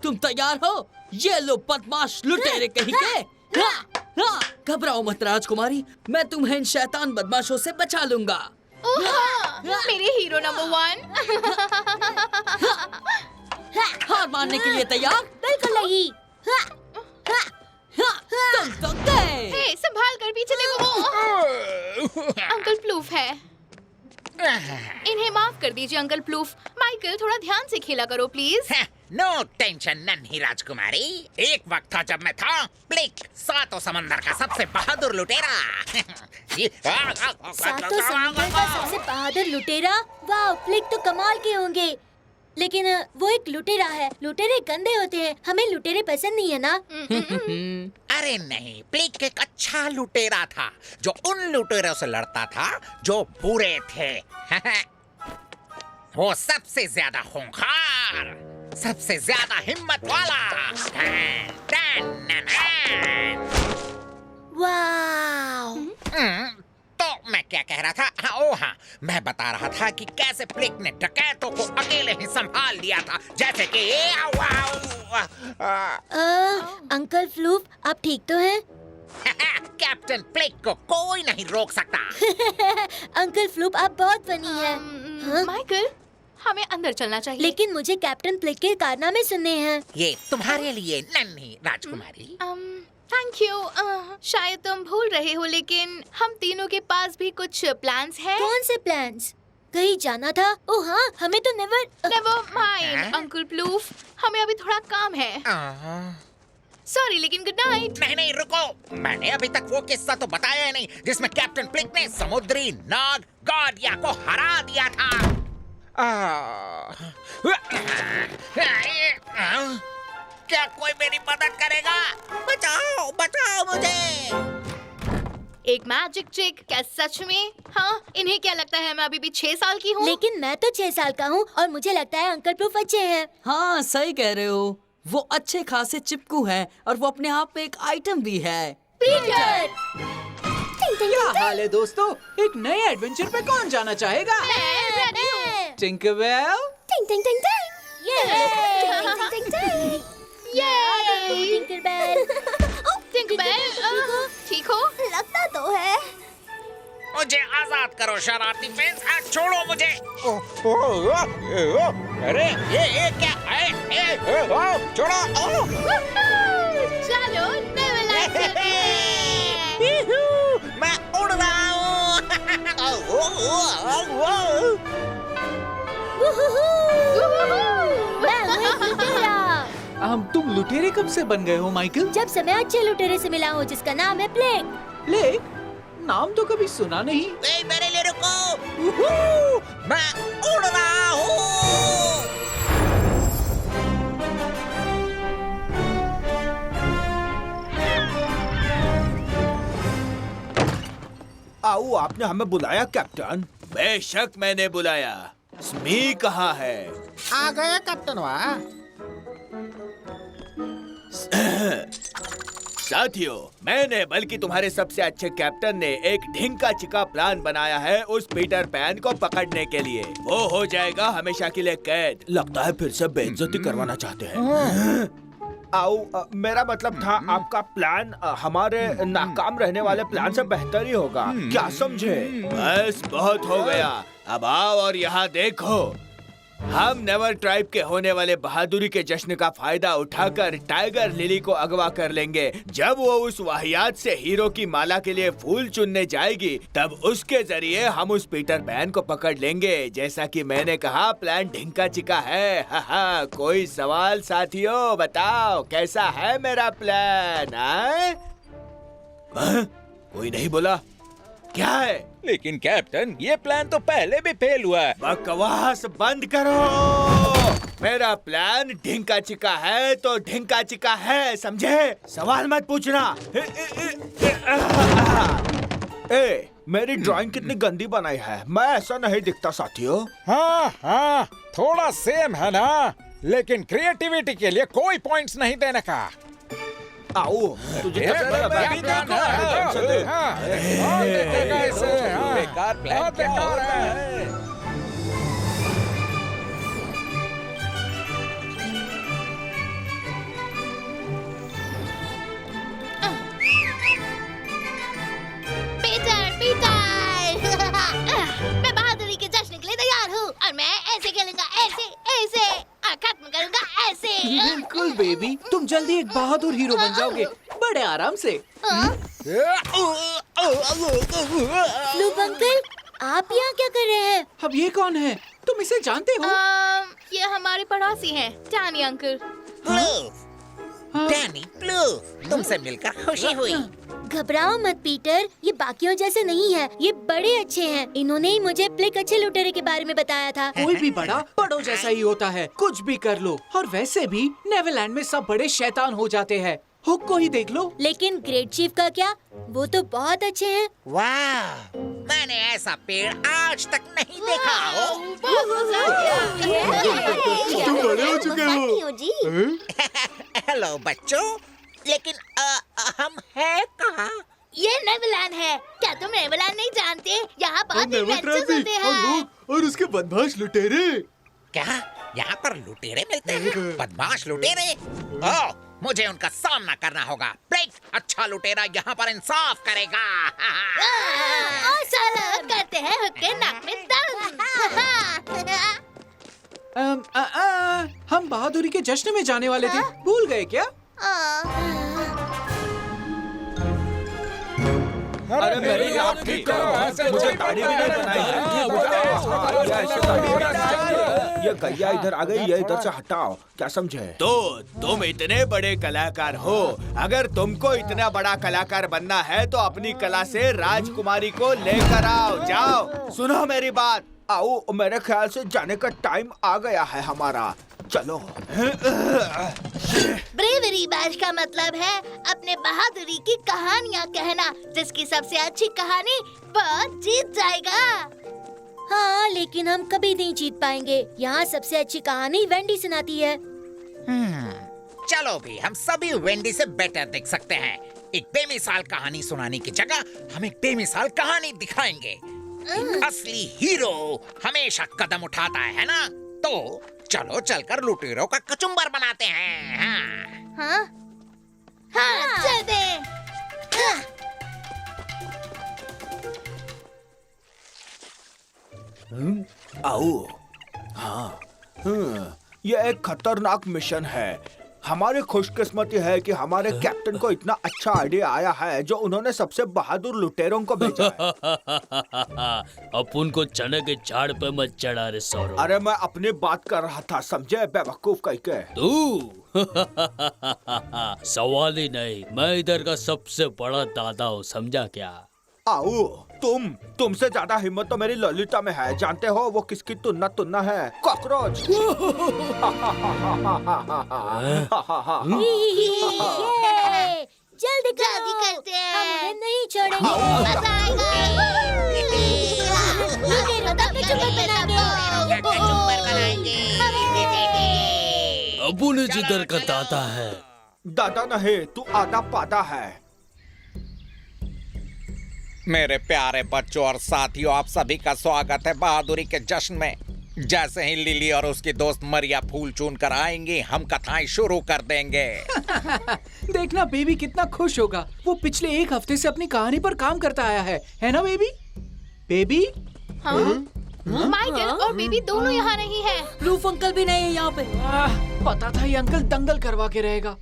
तुम तैयार हो? ये लो बदमाश लुटेरे कहीं के। घबराओ मत राजकुमारी, मैं तुम्हें इन शैतान बदमाशों से बचा लूंगा। मेरे हीरो नंबर 1। हार मानने के लिए तैयार? बिल्कुल नहीं। तुम तो गए। हे, संभाल कर, पीछे देखो वो अंकल प्लूफ है। इन्हें माफ कर दीजिए अंकल प्लूफ। माइकल, थोड़ा ध्यान से खेला करो प्लीज। नो टेंशन नन्ही राजकुमारी। एक वक्त था जब मैं था ब्लिक, सातों समंदर का सबसे बहादुर लुटेरा। सातों समंदर का सबसे बहादुर लुटेरा? वाह, फ्लिक तो कमाल के होंगे। लेकिन वो एक लुटेरा है। लुटेरे गंदे होते हैं, हमें लुटेरे पसंद नहीं है ना। अरे नहीं, ब्लिक एक अच्छा लुटेरा था जो उन लुटेरों से लड़ता था जो बुरे थे। वो सबसे ज्यादा खूंखार, सबसे ज्यादा हिम्मत वाला। वाह। तो मैं क्या कह रहा था? हाँ, मैं बता रहा था कि कैसे ब्लिक ने डकैतों को अकेले ही संभाल लिया था, जैसे कि अंकल फ्लूफ, आप ठीक तो हैं? कैप्टन ब्लिक को कोई नहीं रोक सकता। अंकल फ्लूफ, आप बहुत फनी हैं। माइकल, हमें अंदर चलना चाहिए। लेकिन मुझे कैप्टन ब्लिक के कारनामे सुनने हैं। ये तुम्हारे लिए नन्ही राजकुमारी। Thank you. शायद तुम भूल रहे हो, लेकिन हम तीनों के पास भी कुछ प्लान्स हैं। कौन से प्लान्स? कहीं जाना था? ओह हाँ, हमें तो नेवर माइंड अंकल प्लूफ, हमें अभी थोड़ा काम है। सॉरी, लेकिन गुड नाइट। नहीं रुको, मैंने अभी तक वो किस्सा तो बताया नहीं जिसमें कैप्टन ब्लिक ने समुद्री नाग गार्डिया को हरा दिया था। क्या कोई मेरी मदद करेगा? बचाओ मुझे। एक मैजिक ट्रिक? क्या सच में? हाँ, इन्हें क्या लगता है मैं अभी भी 6 साल की हूँ? लेकिन मैं तो 6 साल का हूँ और मुझे लगता है अंकल प्रूफ अच्छे हैं। हाँ, सही कह रहे हो। वो अच्छे खासे चिपकू हैं और वो अपने आप में एक आइटम भी है। पीटर! क्या हाल है दोस्तों? एक नए एडवेंचर पे कौन जाना चाहेगा? टिंकरबेल? टिंग टिंग टिंग टिंग। ये! टिंग टिंग टिंग। ये! टिंकरबेल। टिंकरबेल, ठीक हो? लगता तो है। मुझे आजाद करो शरारती पेंस, छोड़ो मुझे। अरे ये क्या है? छोड़ो। चलो, नेवरलैंड चलते हैं। मैं उड़ रहा हूँ। तुम लुटेरे कब से बन गए हो माइकल? जब से मैं अच्छे लुटेरे से मिला हूँ जिसका नाम है ब्लिक। ब्लिक? नाम तो कभी सुना नहीं। मेरे लिए रुको। मैं उड़ रहा हूँ। आओ, आपने हमें बुलाया कैप्टन? बेशक मैंने बुलाया। स्मी कहाँ है? आ गया कैप्टन। वाह, साथियों, मैंने बल्कि तुम्हारे सबसे अच्छे कैप्टन ने एक ढिंका चिका प्लान बनाया है उस पीटर पैन को पकड़ने के लिए। वो हो जाएगा हमेशा के लिए कैद। लगता है फिर से बेइज्जती करवाना चाहते हैं। आओ, मेरा मतलब था आपका प्लान हमारे नाकाम रहने वाले प्लान से बेहतर ही होगा। क्या समझे? बस बहुत हो गया। अब आओ और यहाँ देखो। हम नेवर ट्राइब के होने वाले बहादुरी के जश्न का फायदा उठाकर टाइगर लिली को अगवा कर लेंगे। जब वो उस वाहियात से हीरो की माला के लिए फूल चुनने जाएगी, तब उसके जरिए हम उस पीटर पैन को पकड़ लेंगे। जैसा कि मैंने कहा, प्लान ढिंका चिका है। कोई सवाल साथियों? बताओ कैसा है मेरा प्लान? कोई नहीं बोला? क्या है? लेकिन कैप्टन, ये प्लान तो पहले भी फेल हुआ है। बकवास बंद करो। मेरा प्लान ढिंका चिका है तो ढिंका चिका है, समझे? सवाल मत पूछना। मेरी ड्राइंग कितनी गंदी बनाई है। मैं ऐसा नहीं दिखता साथियों। हाँ, थोड़ा सेम है ना, लेकिन क्रिएटिविटी के लिए कोई पॉइंट्स नहीं देने का। आओ, तुझे बेकार प्लान क्या हो रहा है? बिल्कुल बेबी, तुम जल्दी एक बहादुर हीरो बन जाओगे, बड़े आराम से। फ्लूफ अंकल, आप यहाँ क्या कर रहे हैं? अब ये कौन है? तुम इसे जानते हो? ये हमारे पड़ोसी हैं, टैनी अंकल। प्लूफ, डैनी प्लूफ, तुमसे मिलकर खुशी हुई। घबराओ मत पीटर, ये बाकियों जैसे नहीं है, ये बड़े अच्छे हैं। इन्होंने ही मुझे प्लिक अच्छे लुटेरे के बारे में बताया था। कोई भी बड़ा बड़ों जैसा ही होता है, कुछ भी कर लो। और वैसे भी नेवरलैंड में सब बड़े शैतान हो जाते हैं। हुक को ही देख लो। लेकिन ग्रेट चीफ का क्या? वो तो बहुत अच्छे हैं। वाह, मैंने ऐसा पेड़ आज तक नहीं देखा हो। तुम बड़े हो चुके हो जी। हेलो बच्चों, लेकिन हम हैं कहाँ? ये नेवरलैंड है। क्या तुम नेवरलैंड नहीं जानते? यहाँ बहुत एडवेंचर्स होते हैं। और उसके बदमाश लुटेरे। क्या यहाँ पर लुटेरे मिलते हैं? बदमाश लुटेरे? ओह, मुझे उनका सामना करना होगा। ब्रेक, अच्छा लुटेरा यहाँ पर इंसाफ करेगा। और साला करते हैं हुक के नाक में दर्द। हम बहादुरी के जश्न में जाने वाले थे, भूल गए क्या? अरे मेरी बात ठीक करो, ऐसे मुझे दाढ़ी भी नहीं बनाई है। ये गैया इधर आ गई, ये इधर से हटाओ, क्या समझे? तो तुम इतने बड़े कलाकार हो, अगर तुमको इतना बड़ा कलाकार बनना है तो अपनी कला से राजकुमारी को लेकर आओ। जाओ, सुनो मेरी बात। आओ, मेरे ख्याल से जाने का टाइम आ गया है हमारा। चलो। ब्रेवरी बैज का मतलब है अपने बहादुरी की कहानियाँ कहना। जिसकी सबसे अच्छी कहानी वो जीत जाएगा। हाँ, लेकिन हम कभी नहीं जीत पाएंगे। यहाँ सबसे अच्छी कहानी वेंडी सुनाती है। चलो भी, हम सभी वेंडी से बेटर दिख सकते हैं। एक बेमिसाल कहानी सुनाने की जगह हम एक बेमिसाल कहानी दिखाएंगे। एक असली हीरो हमेशा कदम उठाता है ना? तो चलो चलकर लुटेरों का कचुम्बर बनाते हैं। हाँ? हाँ, चल दे। आओ। हाँ, ये एक खतरनाक मिशन है। हमारी खुशकिस्मती है कि हमारे कैप्टन को इतना अच्छा आइडिया आया है जो उन्होंने सबसे बहादुर लुटेरों को भेजा है। अपन को चने के झाड़ पे मत चढ़ा रे सौरभ। अरे मैं अपनी बात कर रहा था, समझे बेवकूफ कह के। तू सवाल ही नहीं, मैं इधर का सबसे बड़ा दादा हूँ, समझा क्या? आओ, तुमसे ज्यादा हिम्मत तो मेरी ललिता में है। जानते हो वो किसकी तुन्ना है? कॉकरोच। ये, जल्दी जल्दी करते हैं। हम उन्हें नहीं छोड़ेंगे। मजा आएगा। लुटेरों का कचुम्बर बनाएंगे। अपन जिधर का दादा है। दादा नहीं, तू आधा पादा है। मेरे प्यारे बच्चों और साथियों, आप सभी का स्वागत है बहादुरी के जश्न में। जैसे ही लिली और उसकी दोस्त मरिया फूल चुन कर आएंगी, हम कथाएं शुरू कर देंगे। देखना बेबी कितना खुश होगा। वो पिछले एक हफ्ते से अपनी कहानी पर काम करता आया है ना बेबी? बेबी? हाँ? माइकल और बेबी दोनों यहाँ नहीं है। प्लूफ अंकल भी नहीं है यहाँ पे। पता था ये अंकल दंगल करवा के रहेगा।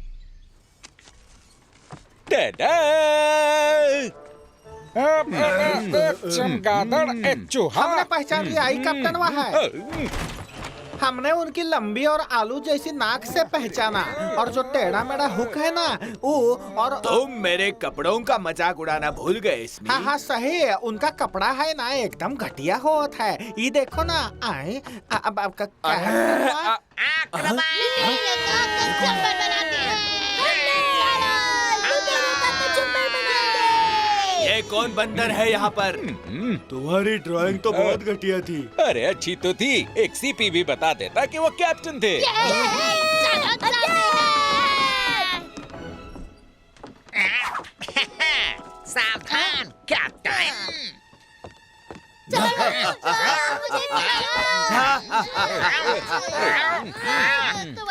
चमगादड़, एक चूहा। हमने पहचान लिया, आई कैप्टन वहाँ है। हमने उनकी लंबी और आलू जैसी नाक से पहचाना, और जो टेढ़ा मेढ़ा हुक है ना, वो और तुम मेरे कपड़ों का मजाक उड़ाना भूल गए इसमें। हाँ हाँ सही है, उनका कपड़ा है ना एकदम घटिया होता है। ये देखो ना, आए अब आपका क्या है? ये कौन बंदर है यहाँ पर? तुम्हारी ड्राइंग तो बहुत घटिया थी। अरे अच्छी तो थी, एक सीपी भी बता देता कि वो कैप्टन थे। सावधान कैप्टन।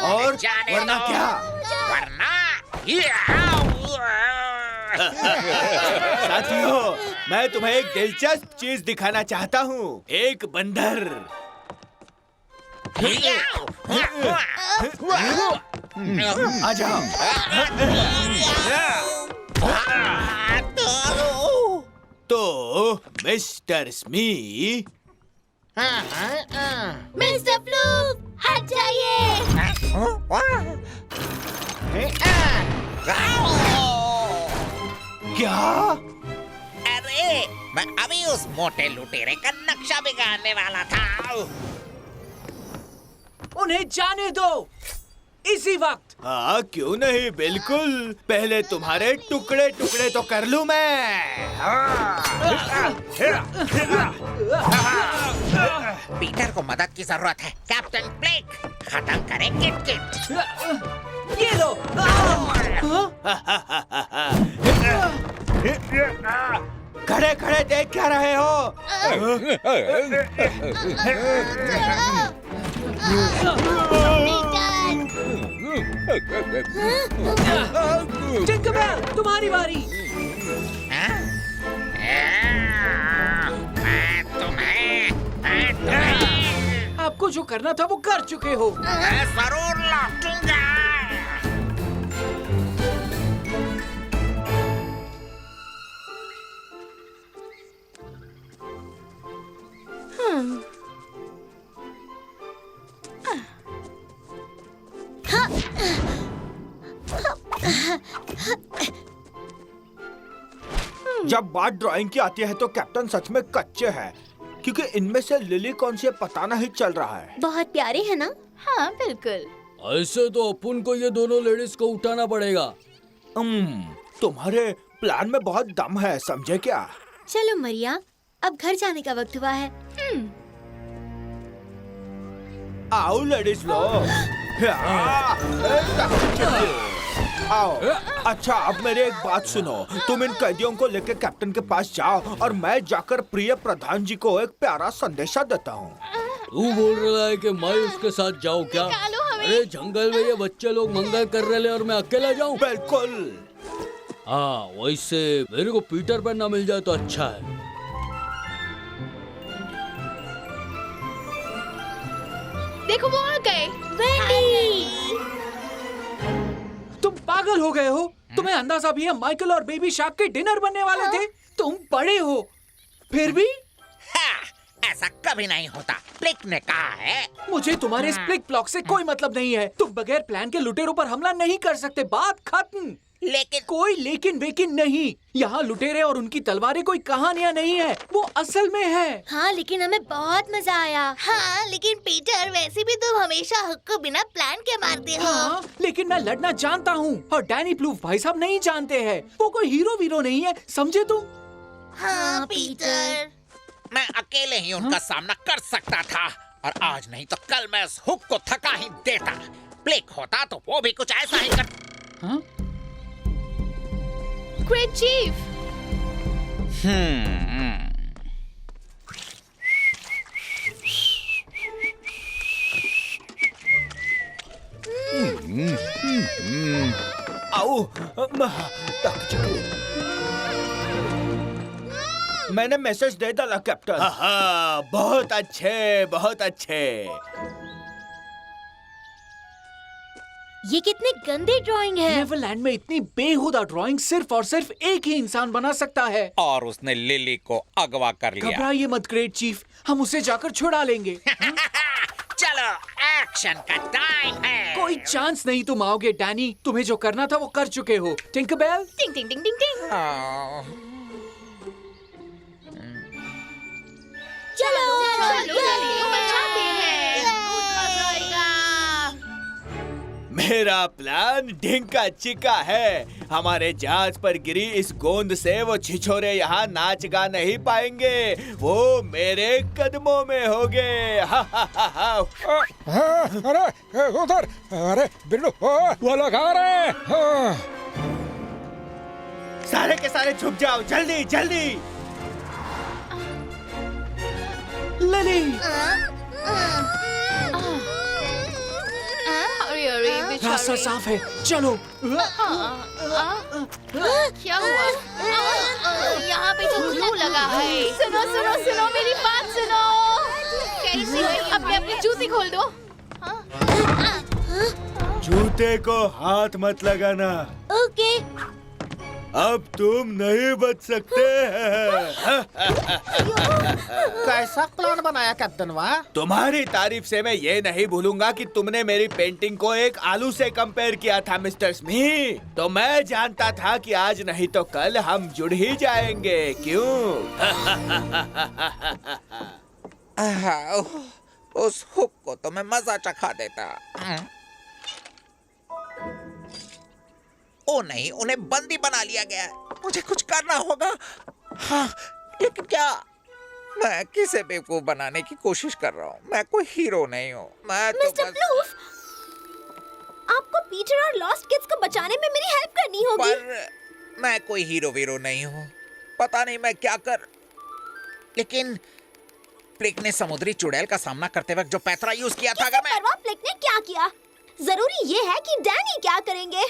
और वरना क्या? वरना साथियों, मैं तुम्हें एक दिलचस्प चीज दिखाना चाहता हूँ। एक बंदर। आ जाओ। तो मिस्टर स्मी, मिस्टर फ्लूफ, हट जाइए। क्या? अरे मैं अभी उस मोटे लुटेरे का नक्शा बिगाड़ने वाला था। उन्हें जाने दो इसी वक्त। हाँ क्यों नहीं, बिल्कुल। पहले तुम्हारे टुकड़े टुकड़े तो कर लूं मैं। पीटर को मदद की जरूरत है। कैप्टन ब्लेक, खत्म करें किट किट। ये लो। खड़े खड़े देख क्या रहे हो? टिंकरबेल, तुम्हारी बारी। आपको जो करना था वो कर चुके हो। मैं जरूर लौटूंगा। जब बात ड्राइंग की आती है तो कैप्टन सच में कच्चे हैं, क्योंकि इनमें से लिली कौन सी है पता नहीं चल रहा है। बहुत प्यारे है ना? हाँ बिल्कुल। ऐसे तो अपन को ये दोनों लेडीज को उठाना पड़ेगा। तुम्हारे प्लान में बहुत दम है, समझे क्या? चलो मरिया, अब घर जाने का वक्त हुआ है। आओ लेडीज लोग। आओ। अच्छा अब मेरी एक बात सुनो, तुम इन कैदियों को लेकर कैप्टन के पास जाओ और मैं जाकर प्रिय प्रधान जी को एक प्यारा संदेशा देता हूँ। तू बोल रहा है कि मैं उसके साथ जाऊँ क्या? निकालो हमें। अरे जंगल में ये बच्चे लोग मंगल कर रहे हैं और मैं अकेला जाऊँ? बिल्कुल। हाँ वैसे मेरे को पीटर पैन ना मिल जाए तो अच्छा है। देखो वो आ गए। वेंडी! तुम पागल हो गए हो? तुम्हें अंदाजा भी है माइकल और बेबी शार्क के डिनर बनने वाले थे? तुम बड़े हो फिर भी? हाँ, ऐसा कभी नहीं होता। ब्लेक ने कहा है। मुझे तुम्हारे इस प्लिक प्लॉक से कोई मतलब नहीं है। तुम बगैर प्लान के लुटेरों पर हमला नहीं कर सकते, बात खत्म। लेकिन कोई लेकिन वेकिन नहीं। यहाँ लुटेरे और उनकी तलवारें कोई कहानियाँ नहीं है, वो असल में है। हाँ लेकिन हमें बहुत मजा आया। हाँ लेकिन पीटर, वैसे भी तुम हमेशा हुक को बिना प्लान के मारते हो। हाँ, लेकिन मैं लड़ना जानता हूँ और डैनी प्लूफ भाई साहब नहीं जानते हैं। वो कोई हीरो वीरो नहीं है, समझे तुम? हाँ पीटर। मैं अकेले ही उनका सामना कर सकता था और आज नहीं तो कल मैं उस हुक को थका ही देता। ब्लेक होता तो वो भी कुछ ऐसा ही कर। हाँ? Great chief. आओ। तक चुके। मैंने मैसेज दे डाला कैप्टन। हाँ बहुत अच्छे, बहुत अच्छे। ये कितने गंदे ड्राइंग है। नेवरलैंड में इतनी बेहुदा ड्राइंग सिर्फ और सिर्फ एक ही इंसान बना सकता है। और उसने लिली को अगवा कर लिया। घबराइए मत ग्रेट चीफ, हम उसे जाकर छुड़ा लेंगे। चलो एक्शन का टाइम है। कोई चांस नहीं तुम आओगे डैनी, तुम्हें जो करना था वो कर चुके हो। टिंकरबेल, टिंग टिंग टिंग टिंग टिंग। चलो चलो चलो बचाते हैं। मजा आएगा। मेरा प्लान ढिंका चिका है। हमारे जहाज पर गिरी इस गोंद से वो छिछोरे यहाँ नाच गा नहीं पाएंगे। वो मेरे कदमों में होंगे। हा हा हा हा। अरे उधर, अरे बिल्लू वो लोग आ रहे हैं। सारे के सारे छुप जाओ, जल्दी जल्दी। लिली, अरे अरे रास्ता बेचारे। साफ है, चलो। क्या हुआ? यहाँ पे तो ग्लू लगा है। सुनो सुनो सुनो, मेरी बात सुनो। कैसे? अपने अपने जूते खोल दो। जूते को हाथ मत लगाना। ओके। अब तुम नहीं बच सकते हैं। कैसा प्लान बनाया कैप्टन वाह? तुम्हारी तारीफ से मैं ये नहीं भूलूंगा कि तुमने मेरी पेंटिंग को एक आलू से कंपेयर किया था मिस्टर स्मिथ। तो मैं जानता था कि आज नहीं तो कल हम जुड़ ही जाएंगे, क्यों? उस हुक को तो मैं मजा चखा देता। ओ नहीं, उन्हें बंदी बना लिया गया है। मुझे कुछ करना होगा। हाँ, लेकिन क्या? मैं किसे बेवकूफ बनाने की कोशिश कर रहा हूँ। मैं कोई हीरो नहीं हूँ। मैं तो मिस्टर प्लूफ, आपको पीटर और लॉस्ट किड्स को बचाने में मेरी हेल्प करनी होगी। पर मैं कोई हीरो वीरो नहीं हूँ। पता नहीं मैं क्या कर। लेकिन प्लिक ने समुद्री चुड़ैल का सामना करते वक्त जो पैतरा यूज किया था, अगर मैं प्लिक ने क्या किया? जरूरी ये है कि डैनी क्या करेंगे?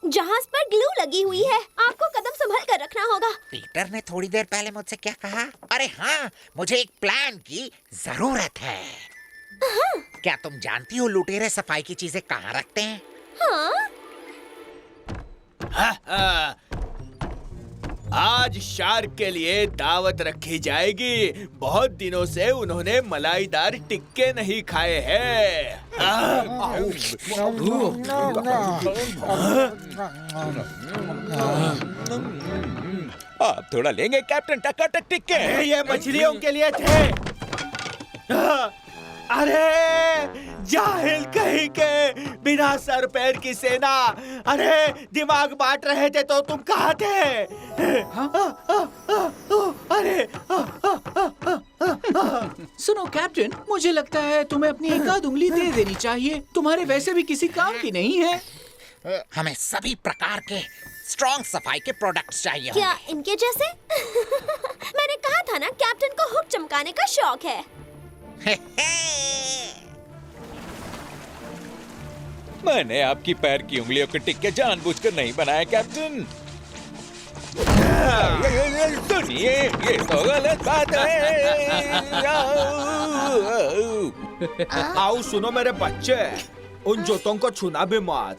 जहाज पर ग्लू लगी हुई है, आपको कदम संभल कर रखना होगा। पीटर ने थोड़ी देर पहले मुझसे क्या कहा? अरे हाँ, मुझे एक प्लान की जरूरत है। क्या तुम जानती हो लुटेरे सफाई की चीजें कहाँ रखते हैं? हाँ। आज शार्क के लिए दावत रखी जाएगी। बहुत दिनों से उन्होंने मलाईदार टिक्के नहीं खाए हैं। आप थोड़ा लेंगे कैप्टन टकाटक टिक्के? ये मछलियों के लिए थे। अरे जाहिल कहीं के, बिना सर पैर की सेना। अरे दिमाग बांट रहे थे तो तुम कहाँ थे? अरे सुनो कैप्टन, मुझे लगता है तुम्हें अपनी एक आध उंगली दे देनी चाहिए। तुम्हारे वैसे भी किसी काम की नहीं है। हमें सभी प्रकार के स्ट्रॉन्ग सफाई के प्रोडक्ट्स चाहिए। क्या इनके जैसे? मैंने कहा था ना, कैप्टन को हुक चमकाने का शौक है। मैंने आपकी पैर की उंगलियों के टिक्के जानबूझकर नहीं बनाए कैप्टन। सुनिए, ये तो गलत बात है। आओ सुनो मेरे बच्चे, उन जूतों को छूना भी मत।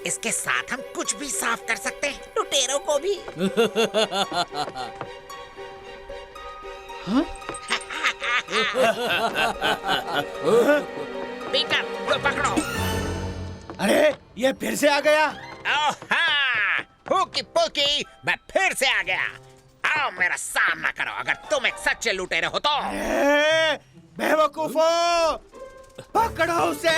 इसके साथ हम कुछ भी साफ कर सकते हैं, लुटेरों को भी। पीटर, वो पकड़ो। अरे ये फिर से आ गया। हुकी पुकी, मैं फिर से आ गया। आओ मेरा सामना करो अगर तुम एक सच्चे लुटेरे हो तो। बेवकूफो, पकड़ो उसे।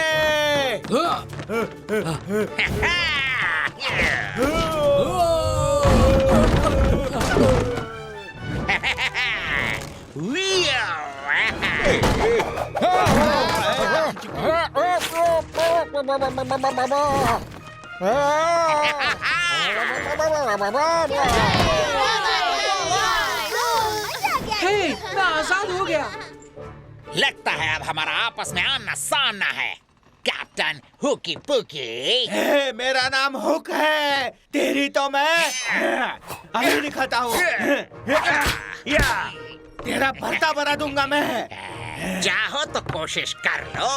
हे, मैं आजाद हो गया। लगता है अब हमारा आपस में आमना सामना है, कैप्टन हुकी पुकी। मेरा नाम हुक है, तेरी तो मैं अभी दिखाता हूँ। तेरा भरता बना दूंगा मैं। चाहो तो कोशिश कर लो।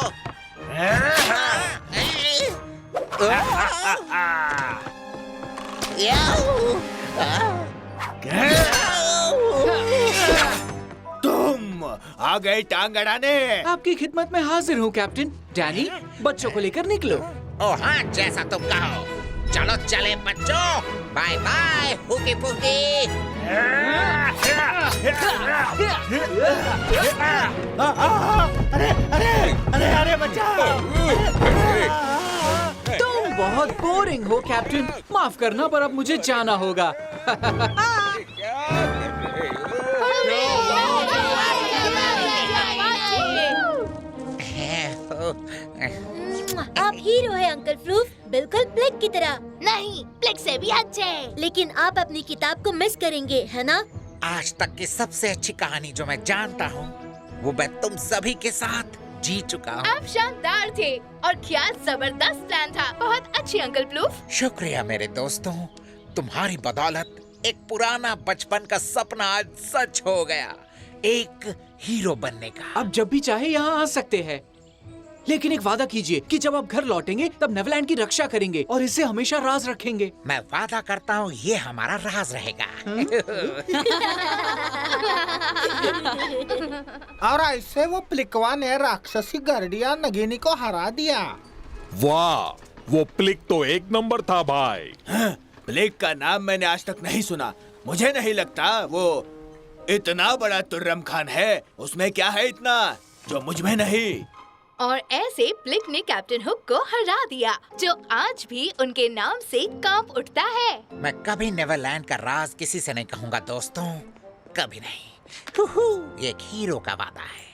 तुम आ गए टांग अड़ाने। आपकी खिदमत में हाजिर हूँ कैप्टन। डैनी, बच्चों को लेकर निकलो। ओ हाँ, जैसा तुम कहो। चलो चले बच्चों, बाय बाय हुकी पुकी। अरे अरे अरे अरे बचाओ। तुम बहुत बोरिंग हो कैप्टन, माफ करना पर अब मुझे जाना होगा। आप हीरो हैं अंकल फ्लूफ, बिल्कुल प्लेग की तरह। नहीं, प्लेग से भी अच्छे। लेकिन आप अपनी किताब को मिस करेंगे, है ना? आज तक की सबसे अच्छी कहानी जो मैं जानता हूँ, वो मैं तुम सभी के साथ जी चुका हूँ। आप शानदार थे और क्या जबरदस्त प्लान था। बहुत अच्छी अंकल प्लूफ। शुक्रिया मेरे दोस्तों, तुम्हारी बदौलत एक पुराना बचपन का सपना आज सच हो गया। एक हीरो बनने का। आप जब भी चाहे यहाँ आ सकते हैं, लेकिन एक वादा कीजिए कि जब आप घर लौटेंगे तब नेवरलैंड की रक्षा करेंगे और इसे हमेशा राज रखेंगे। मैं वादा करता हूँ ये हमारा राज रहेगा। और ऐसे वो प्लिकवा ने राक्षसी गर्डिया नगिनी को हरा दिया। वाह, वो प्लिक तो एक नंबर था भाई। प्लेग का नाम मैंने आज तक नहीं सुना। मुझे नहीं लगता वो इतना बड़ा तुर्रम खान है। उसमें क्या है इतना जो मुझ में नहीं। और ऐसे प्लिक ने कैप्टन हुक को हरा दिया, जो आज भी उनके नाम से कांप उठता है। मैं कभी नेवरलैंड का राज किसी से नहीं कहूँगा दोस्तों, कभी नहीं। ये एक हीरो का वादा है।